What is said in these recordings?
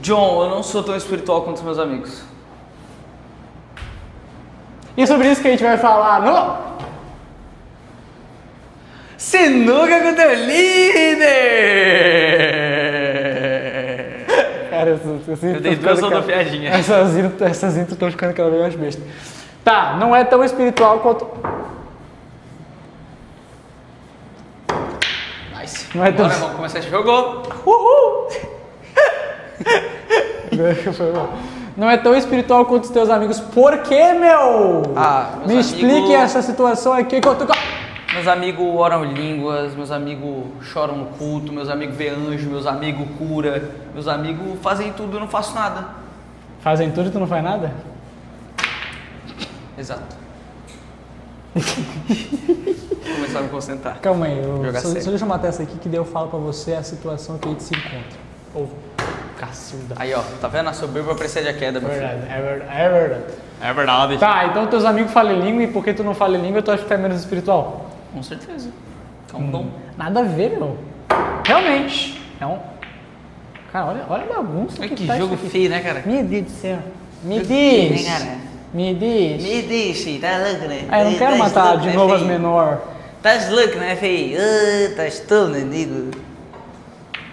John, eu não sou tão espiritual quanto os meus amigos. E é sobre isso que a gente vai falar no... Sinuca com teu líder! Cara, essas Eu dei duas rodopiadinhas. Essas intros estão ficando cada vez mais bestas. Tá, não é tão espiritual quanto... Nice. Não é tão... Bora, vamos começar esse jogo. Uhul! Não é tão espiritual quanto os teus amigos. Por quê, meu? Meus Me explique amigos- essa situação aqui que eu tô... Meus amigos oram em línguas, meus amigos choram no culto, meus amigos vê anjo, meus amigos cura, meus amigos fazem tudo, eu não faço nada. Fazem tudo e tu não faz nada? Exato. Vou começar a me concentrar. Calma aí, Jogar só sério. deixa eu matar essa aqui que daí eu falo pra você a situação que a gente se encontra. Ou cacilda. Aí ó, tá vendo? A soberba precede a queda, meu filho. É verdade. É verdade. Tá, então teus amigos falam língua e porque tu não fala língua, tu acha que tu é menos espiritual? Com certeza. É um dom. Nada a ver, meu. Realmente. É um... Cara, olha a bagunça Olha que que tá jogo isso aqui. feio, né, cara? Meu Deus do céu. Me Jogo feio, diz. né, cara? Me diz. Me deixe, tá louco, né? Ah, eu não quero matar louco, de né, novo as feio? menor. Tás louco, né, feio? Tás todo, né, nego?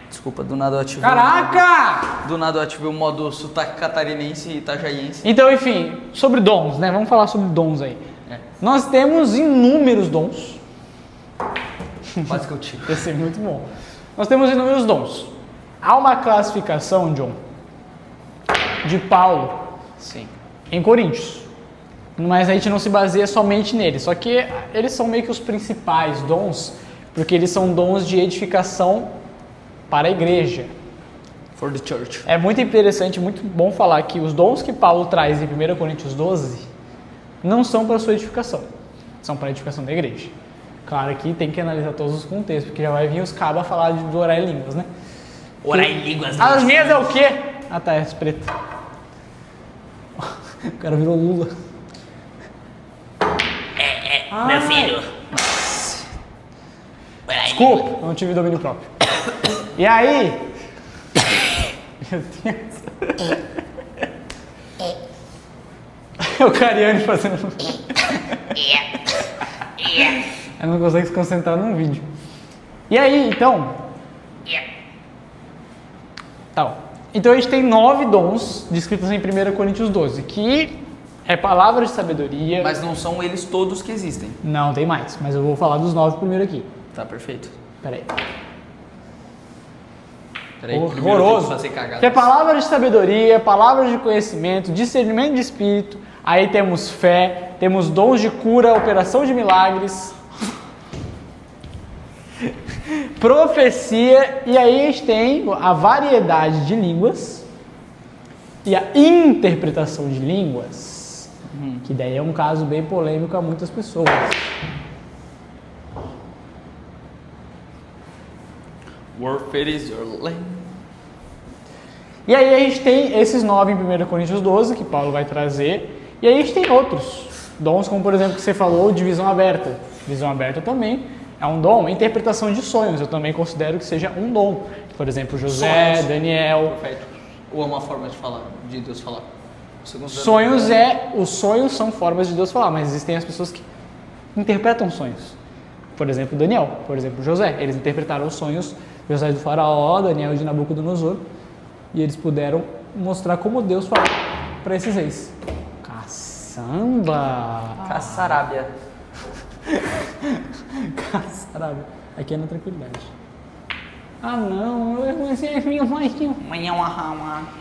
Desculpa, do nada eu ativei. Caraca! Do nada eu ativei o modo sotaque catarinense e itajaiense. Então, enfim, sobre dons, né? Vamos falar sobre dons aí. É. Nós temos inúmeros dons. Quase que eu tiro. Esse é muito bom. Nós temos inúmeros dons. Há uma classificação, John, de Paulo Sim. em Coríntios. Mas a gente não se baseia somente neles. Só que eles são meio que os principais dons, porque eles são dons de edificação para a igreja. For the church. É muito interessante, muito bom falar que os dons que Paulo traz em 1 Coríntios 12 não são para a sua edificação, são para a edificação da igreja. Claro que tem que analisar todos os contextos, porque já vai vir os cabas falar de orar em línguas, né? Orar em línguas. As minhas é o quê? Ah tá, é preto. O cara virou Lula. Meu filho. Desculpa, eu não tive domínio próprio. E aí... Meu Deus. É o Cariani fazendo... Ela não consegue se concentrar num vídeo. E aí, então... Tá bom. Então a gente tem 9 dons descritos em 1 Coríntios 12, que é palavra de sabedoria... Mas não são eles todos que existem. Não, tem mais, mas eu vou falar dos 9 primeiro aqui. Tá, perfeito. Peraí. Peraí, primeiro eu Horroroso. tenho que fazer cagada. Que é palavra de sabedoria, palavras de conhecimento, discernimento de espírito. Aí temos fé, temos dons de cura, operação de milagres, profecia, e aí a gente tem a variedade de línguas e a interpretação de línguas, que daí é um caso bem polêmico a muitas pessoas. Warfare is your language. E aí a gente tem esses 9 em 1 Coríntios 12, que Paulo vai trazer, e aí a gente tem outros dons, como por exemplo que você falou, de visão aberta. Visão aberta também é um dom. Interpretação de sonhos, eu também considero que seja um dom. Por exemplo, José, Sonhos. Daniel. Perfeito. Ou é uma forma de falar, de Deus falar? Você considera- Os sonhos são formas de Deus falar, mas existem as pessoas que interpretam sonhos. Por exemplo, Daniel, por exemplo, José. Eles interpretaram os sonhos, José do faraó, Daniel de Nabucodonosor, e eles puderam mostrar como Deus fala para esses reis. Caçamba! Caçarábia. Caçarábia. Aqui é na tranquilidade. Ah não, você é meu mãezinho.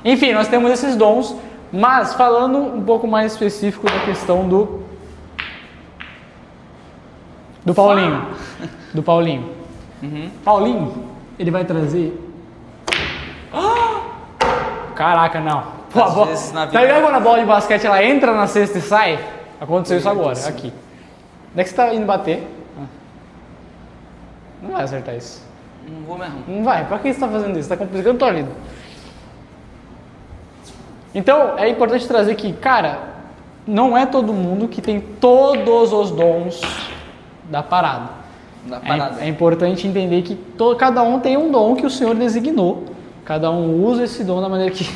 Enfim, nós temos esses dons, mas falando um pouco mais específico da questão do Paulinho. Do Paulinho. Paulinho, ele vai trazer... Caraca, não. Pô, a Às bola... vezes na Tá vida- ligado quando a bola de basquete ela entra na cesta e sai? Aconteceu isso agora, aqui. Onde é que você tá indo bater? Não vai acertar isso. Não vou mesmo. Não vai. Pra que você tá fazendo isso? Tá complicando a tua vida. Então, é importante trazer que, cara, não é todo mundo que tem todos os dons da parada. Na parada. É importante entender que cada um tem um dom que o Senhor designou Cada um usa esse dom da maneira que...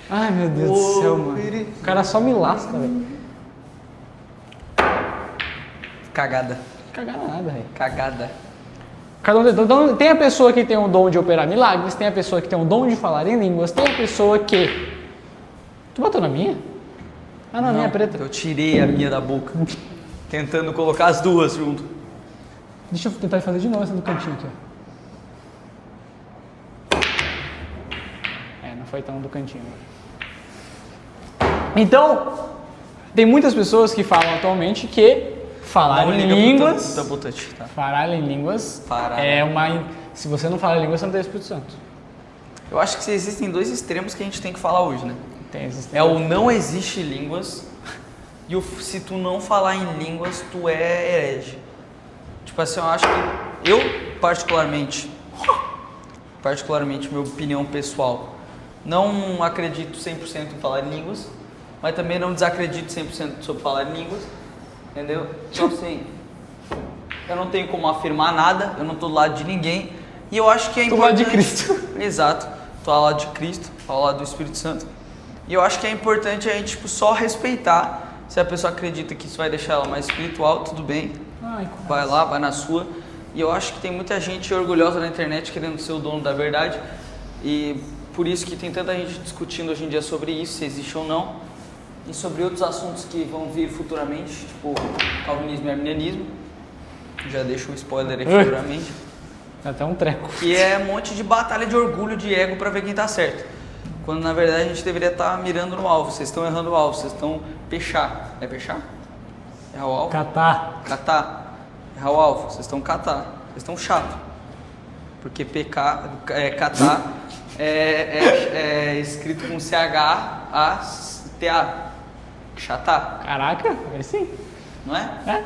Ai, meu Deus do céu, mano. O cara só me lasca, velho. Cagada. Cagada nada, velho. Cagada. Cada um, então, tem a pessoa que tem o dom de operar milagres, tem a pessoa que tem o dom de falar em línguas, tem a pessoa que... Tu botou na minha? Ah, não, a minha é preta. Eu tirei a minha da boca. Tentando colocar as duas junto. Deixa eu tentar fazer de novo essa do cantinho aqui, ó. Não foi tão do cantinho. Então, tem muitas pessoas que falam atualmente que falar em línguas... Falar em línguas é uma... Se você não fala em línguas, você não tem o Espírito Santo. Eu acho que existem dois extremos que a gente tem que falar hoje, né? É o não existe línguas e o se tu não falar em línguas, tu é herege. Tipo assim, eu acho que eu, particularmente, minha opinião pessoal, não acredito 100% em falar em línguas, mas também não desacredito 100% sobre falar em línguas, entendeu? Então assim, eu não tenho como afirmar nada, eu não tô do lado de ninguém, e eu acho que é importante... Do lado de Cristo. Exato, tô ao lado de Cristo, ao lado do Espírito Santo, e eu acho que é importante a gente tipo, só respeitar. Se a pessoa acredita que isso vai deixar ela mais espiritual, tudo bem, vai lá, vai na sua. E eu acho que tem muita gente orgulhosa na internet querendo ser o dono da verdade, e por isso que tem tanta gente discutindo hoje em dia sobre isso, se existe ou não, e sobre outros assuntos que vão vir futuramente, tipo calvinismo e arminianismo. Já deixo um spoiler aí futuramente. Até um treco. Que é um monte de batalha de orgulho, de ego pra ver quem tá certo. Quando na verdade a gente deveria estar mirando no alvo. Vocês estão errando o alvo, vocês estão pechar. É pechar? É o alvo? Catar. É o alvo, vocês estão catar. Vocês estão chato. Porque catar é escrito com C-H-A-T-A. Chatar. Caraca, é sim. Não é? É.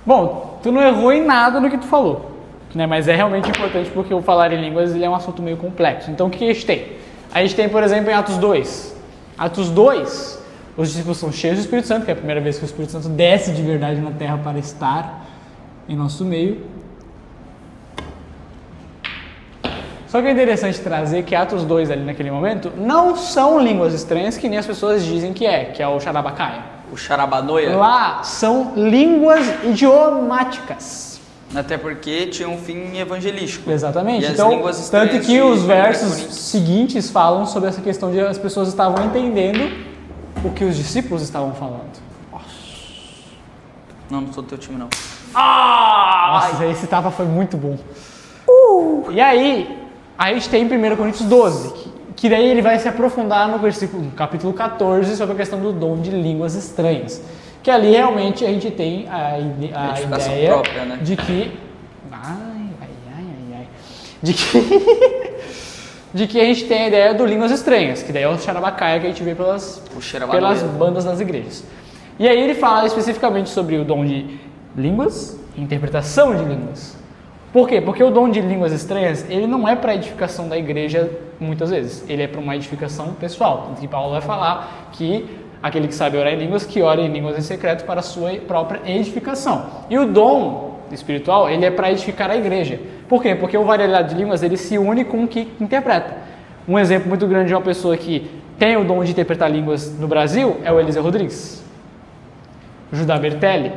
Bom, tu não errou em nada no que tu falou, né? Mas é realmente importante porque o falar em línguas ele é um assunto meio complexo. Então o que a gente tem? A gente tem, por exemplo, em Atos 2. Atos 2, os discípulos são cheios do Espírito Santo, que é a primeira vez que o Espírito Santo desce de verdade na terra para estar em nosso meio. Só que é interessante trazer que Atos 2 ali naquele momento não são línguas estranhas que nem as pessoas dizem que é o Xarabacaia. O Xarabanoia? Lá são línguas idiomáticas. Até porque tinha um fim evangelístico. Exatamente. E então, tanto que os versos seguintes seguintes falam sobre essa questão de as pessoas estavam entendendo o que os discípulos estavam falando. Não sou do teu time, não. Nossa, esse tapa foi muito bom. E aí, a gente tem 1 Coríntios 12, que daí ele vai se aprofundar no capítulo 14 sobre a questão do dom de línguas estranhas. Que ali realmente a gente tem a ideia própria, né? de que... de que a gente tem a ideia do línguas estranhas, que daí é o Xarabacaia que a gente vê pelas bandas das igrejas. E aí ele fala especificamente sobre o dom de línguas e interpretação de línguas. Por quê? Porque o dom de línguas estranhas, ele não é para edificação da igreja muitas vezes, ele é para uma edificação pessoal. Tanto que Paulo vai falar que aquele que sabe orar em línguas, que ora em línguas em secreto para a sua própria edificação. E o dom espiritual, ele é para edificar a igreja. Por quê? Porque o variedade de línguas, ele se une com o que interpreta. Um exemplo muito grande de uma pessoa que tem o dom de interpretar línguas no Brasil é o Eliseu Rodrigues. O Judá Bertelli.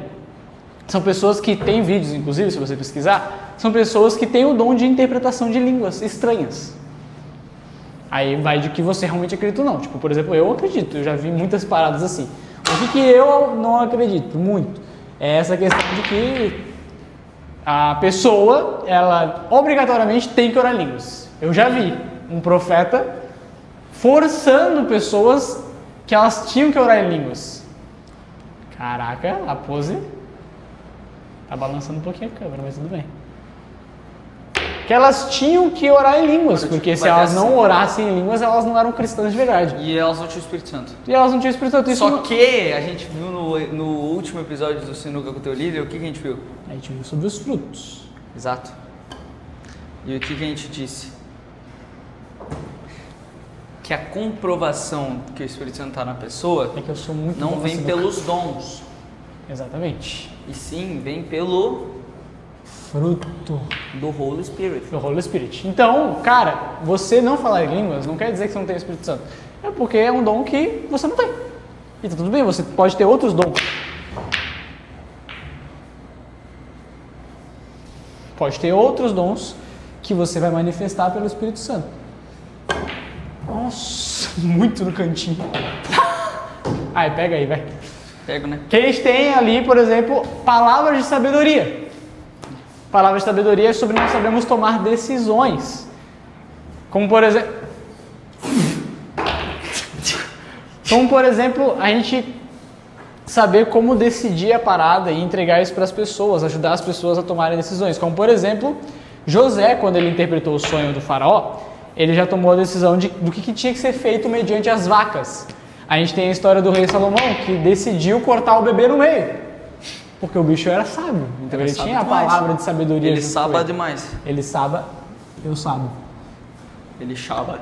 São pessoas que têm vídeos, inclusive, se você pesquisar, são pessoas que têm o dom de interpretação de línguas estranhas. Aí vai de que você realmente acredita ou não. Tipo, por exemplo, eu acredito, eu já vi muitas paradas assim. O que eu não acredito muito é essa questão de que a pessoa, ela obrigatoriamente tem que orar em línguas. Eu já vi um profeta forçando pessoas que elas tinham que orar em línguas. Caraca, a pose tá balançando um pouquinho a câmera, mas tudo bem. Que elas tinham que orar em línguas, porque se elas não orassem em línguas, elas não eram cristãs de verdade. E elas não tinham o Espírito Santo. Só que a gente viu no último episódio do Sinuca com o Teu Líder, o que a gente viu? A gente viu sobre os frutos. Exato. E o que a gente disse? Que a comprovação que o Espírito Santo está na pessoa é que eu sou muito não vem pelos dons. Exatamente. E sim, vem pelo Fruto do Holy Spirit. do Holy Spirit. Então, cara, você não falar em línguas não quer dizer que você não tem o Espírito Santo. É porque é um dom que você não tem. E tá tudo bem, você pode ter outros dons. Pode ter outros dons que você vai manifestar pelo Espírito Santo. Nossa, muito no cantinho. Ai, pega aí, vai. Pego, né? Que a gente tem ali, por exemplo, palavras de sabedoria. Palavras de sabedoria é sobre nós sabemos tomar decisões. Como por exemplo... a gente saber como decidir a parada e entregar isso para as pessoas, ajudar as pessoas a tomarem decisões. Como por exemplo, José, quando ele interpretou o sonho do faraó, ele já tomou a decisão do que tinha que ser feito mediante as vacas. A gente tem a história do rei Salomão, que decidiu cortar o bebê no meio. Porque o bicho era sábio. Então ele tinha a palavra de sabedoria. Ele saba demais. Ele saba, eu sabo. Ele chaba.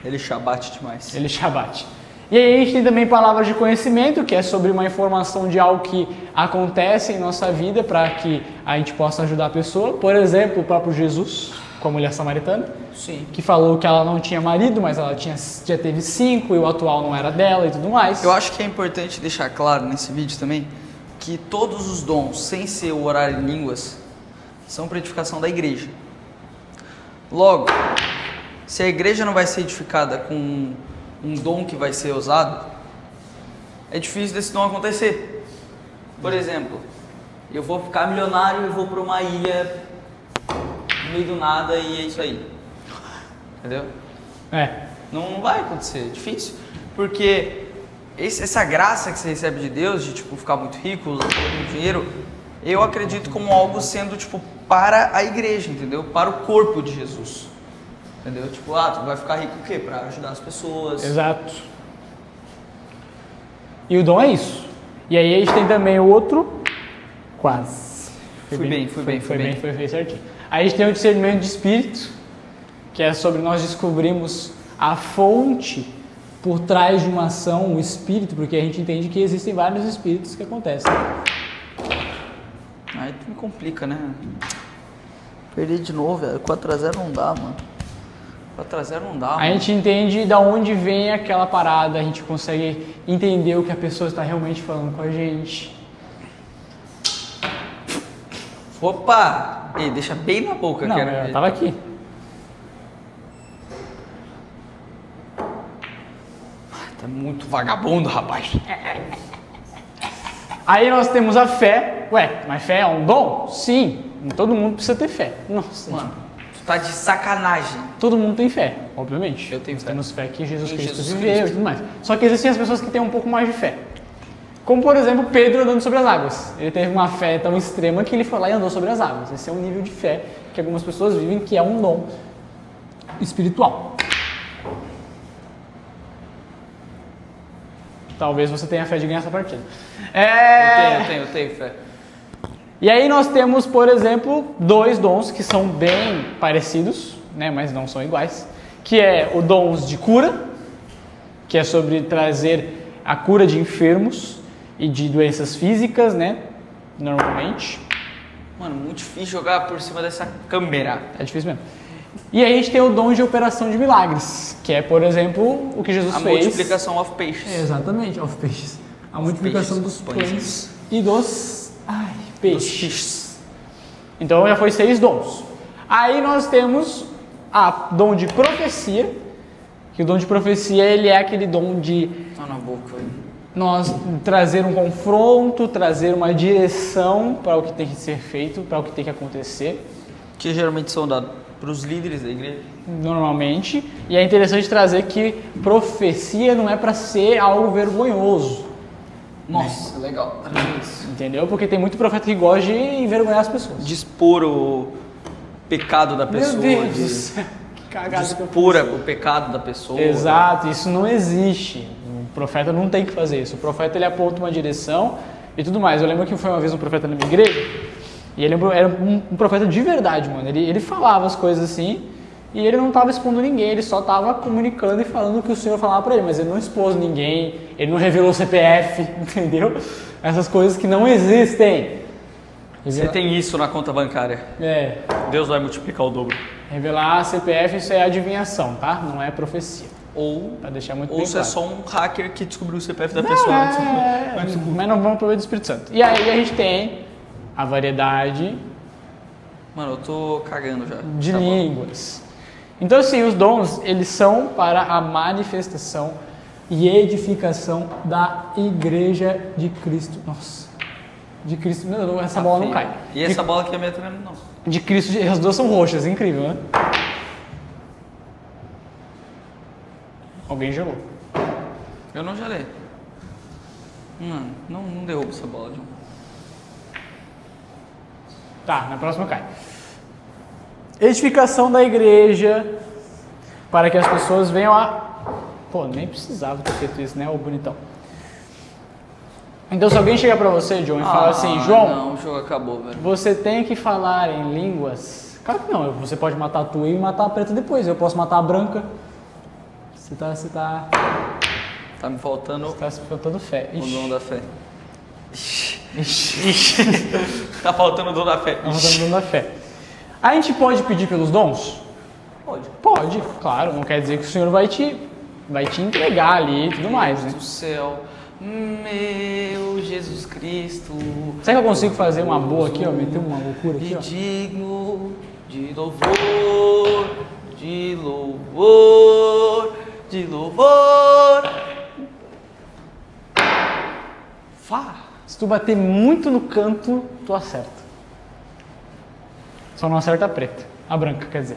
Ele chabate demais. Ele chabate. E aí a gente tem também palavras de conhecimento, que é sobre uma informação de algo que acontece em nossa vida para que a gente possa ajudar a pessoa. Por exemplo, o próprio Jesus, com a mulher samaritana. Sim. Que falou que ela não tinha marido, mas ela já teve 5 e o atual não era dela e tudo mais. Eu acho que é importante deixar claro nesse vídeo também que todos os dons, sem ser o orar em línguas, são para edificação da igreja. Logo, se a igreja não vai ser edificada com um dom que vai ser usado, é difícil desse dom acontecer. Por exemplo, eu vou ficar milionário e vou para uma ilha no meio do nada e é isso aí. Entendeu? Não vai acontecer, é difícil. Porque essa graça que você recebe de Deus, de tipo ficar muito rico, ter muito dinheiro, eu acredito como algo sendo tipo para a igreja, entendeu? Para o corpo de Jesus. Entendeu? Tipo, tu vai ficar rico o quê? Para ajudar as pessoas. Exato. E o dom é isso. E aí a gente tem também o outro, quase. Fui bem certinho. Aí a gente tem o discernimento de espírito, que é sobre nós descobrirmos a fonte por trás de uma ação, o espírito, porque a gente entende que existem vários espíritos que acontecem. Aí tu me complica, né? Perder de novo, velho. 4x0 não dá, mano. 4x0 não dá, mano. A gente entende de onde vem aquela parada, a gente consegue entender o que a pessoa está realmente falando com a gente. Opa! Ei, deixa bem na boca, não, quero eu ver. tava aqui. Tá muito vagabundo, rapaz. Aí nós temos a fé. Ué, mas fé é um dom? Sim. Todo mundo precisa ter fé. Nossa, mano, tu tá de sacanagem. Todo mundo tem fé, obviamente. Eu tenho nós fé. Temos fé que Jesus Em Cristo Jesus viveu Cristo. e tudo mais. Só que existem as pessoas que têm um pouco mais de fé. Como, por exemplo, Pedro andando sobre as águas. Ele teve uma fé tão extrema que ele foi lá e andou sobre as águas. Esse é um nível de fé que algumas pessoas vivem, que é um dom espiritual. Talvez você tenha fé de ganhar essa partida. Eu tenho fé. E aí nós temos, por exemplo, 2 dons que são bem parecidos, né, mas não são iguais, que é o dons de cura, que é sobre trazer a cura de enfermos e de doenças físicas, né, normalmente. Mano, muito difícil jogar por cima dessa câmera. É difícil mesmo. E aí a gente tem o dom de operação de milagres, que é, por exemplo, o que Jesus fez. A multiplicação of peixes. Exatamente, of peixes. A multiplicação dos pães e dos peixes. Então já foi 6 dons. Aí nós temos a dom de profecia, que o dom de profecia ele é aquele dom de Tá na boca aí. nós trazer um confronto, trazer uma direção para o que tem que ser feito, para o que tem que acontecer. Que geralmente são dados para os líderes da igreja. Normalmente. E é interessante trazer que profecia não é para ser algo vergonhoso. Nossa, legal. Isso. Entendeu? Porque tem muito profeta que gosta de envergonhar as pessoas. De expor o pecado da pessoa. Meu Deus do céu, que cagada que eu expor fiz. o pecado da pessoa. Exato, isso não existe. O profeta não tem que fazer isso. O profeta ele aponta uma direção e tudo mais. Eu lembro que foi uma vez um profeta na minha igreja e ele era um profeta de verdade, mano. Ele falava as coisas assim e ele não estava expondo ninguém, ele só estava comunicando e falando o que o Senhor falava para ele, mas ele não expôs ninguém, ele não revelou o CPF, entendeu? Essas coisas que não existem. Você tem isso na conta bancária. É. Deus vai multiplicar o dobro. Revelar a CPF, isso é adivinhação, tá? Não é profecia. Ou, Pra deixar muito ou bem você é claro. só um hacker que descobriu o CPF da pessoa antes. Mas não vamos prover do Espírito Santo. E aí a gente tem a variedade Mano, eu tô cagando já. de Tá bom. línguas. Então, assim, os dons, eles são para a manifestação e edificação da Igreja de Cristo. Nossa, de Cristo. Meu Deus, essa bola não cai. E essa bola aqui é minha tremendo, não. De Cristo, as duas são roxas, incrível, né? Alguém gelou. Eu não gelei. Mano, não derruba essa bola, John. Tá, na próxima cai. Edificação da igreja para que as pessoas venham a... Pô, nem precisava ter feito isso, né, ô bonitão? Então, se alguém chegar pra você, John, e fala assim, João, Não, o jogo acabou, velho. você tem que falar em línguas... Claro que não, você pode matar a tua e matar a preta depois. Eu posso matar a branca. Você tá Tá me faltando faltando fé. o Ixi. dom da fé. Tá faltando o dom da fé. Tá faltando o dom da fé. A gente pode pedir pelos dons? Pode. Pode, claro. Não quer dizer que o Senhor vai te entregar ali e tudo mais, né? Do céu, meu Jesus Cristo. Será que eu consigo fazer uma boa aqui, ó? Meter uma loucura aqui, E ó? digno de louvor, de louvor, de louvor. Fá. Se tu bater muito no canto, tu acerta. Só não acerta a preta. A branca, quer dizer.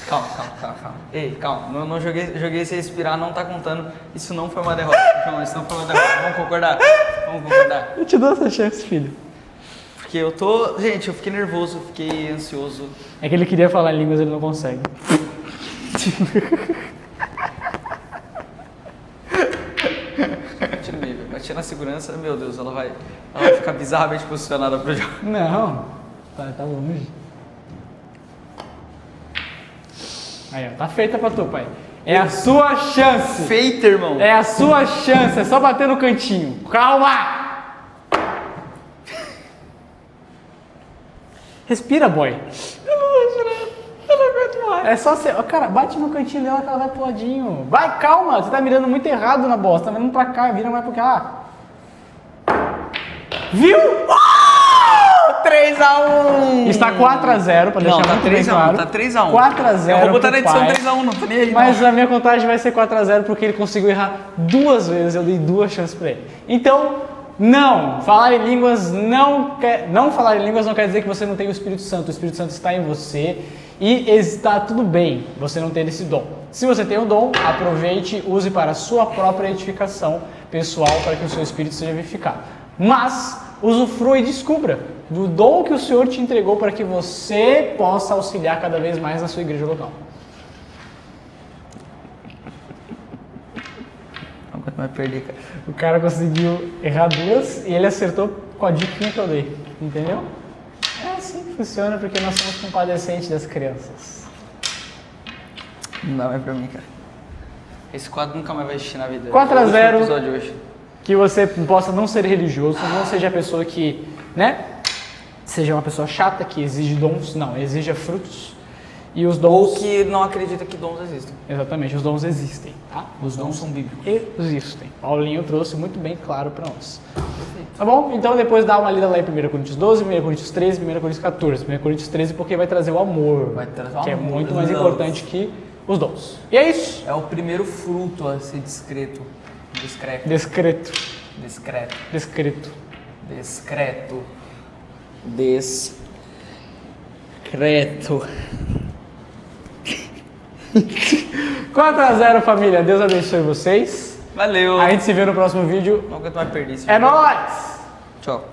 Calma. Ei, calma. Não joguei sem respirar, não tá contando. Isso não foi uma derrota. Não, isso não foi uma derrota. Vamos concordar? Vamos concordar. Eu te dou essa chance, filho. Porque eu tô... Gente, eu fiquei nervoso, fiquei ansioso. É que ele queria falar em línguas, ele não consegue. Bati no meio, velho. Bati na segurança. Meu Deus, ela vai ficar bizarramente posicionada pro jogo. Não, tá longe. Aí, ó, tá feita pra tu, pai. É a sua chance. Feita, irmão. É a sua chance, é só bater no cantinho. Calma! Respira, boy. Eu não vou chorar. Eu não aguento mais. É só você. Cara, bate no cantinho dela que ela vai pro ladinho. Vai, calma! Você tá mirando muito errado na bosta. Tá mirando pra cá, vira mais pra cá. Viu? 3x1. Está 4x0, pra deixar Não, tá muito bem 3x1, claro. tá 3x1. 4x0. Eu vou botar na pro edição pai. 3x1, não tô nem aí. Mas a minha contagem vai ser 4x0 porque ele conseguiu errar 2 vezes. Eu dei 2 chances pra ele. Então, não falar em línguas não falar em línguas não quer dizer que você não tem o Espírito Santo. O Espírito Santo está em você e está tudo bem você não ter esse dom. Se você tem o dom, aproveite, use para a sua própria edificação pessoal para que o seu espírito seja vivificado. Mas usufrua e descubra do dom que o Senhor te entregou para que você possa auxiliar cada vez mais na sua igreja local. Não vai perder, cara. O cara conseguiu errar 2 e ele acertou com a dica que eu dei, entendeu? É assim que funciona porque nós somos compadecentes das crianças. Não dá mais pra mim, cara. Esse quadro nunca mais vai assistir na vida. 4 a 0. É o último episódio hoje. Que você possa não ser religioso, não seja a pessoa que, né? Seja uma pessoa chata, que exige dons, não, exija frutos. E os dons... Ou que não acredita que dons existem. Exatamente, os dons existem, tá? Os dons são bíblicos. Existem. Paulinho trouxe muito bem claro para nós. Tá bom? Então depois dá uma lida lá em 1 Coríntios 12, 1 Coríntios 13, 1 Coríntios 14. 1 Coríntios 13 porque vai trazer o amor. Vai trazer o que amor. é muito mais importante que os dons. E é isso. É o primeiro fruto a ser discreto. Discreto. Discreto. Discreto. Discreto. Discreto. Discreto. 4 a 0, família. Deus abençoe vocês. Valeu. A gente se vê no próximo vídeo. Não aguento mais perder isso. É nóis! Tchau.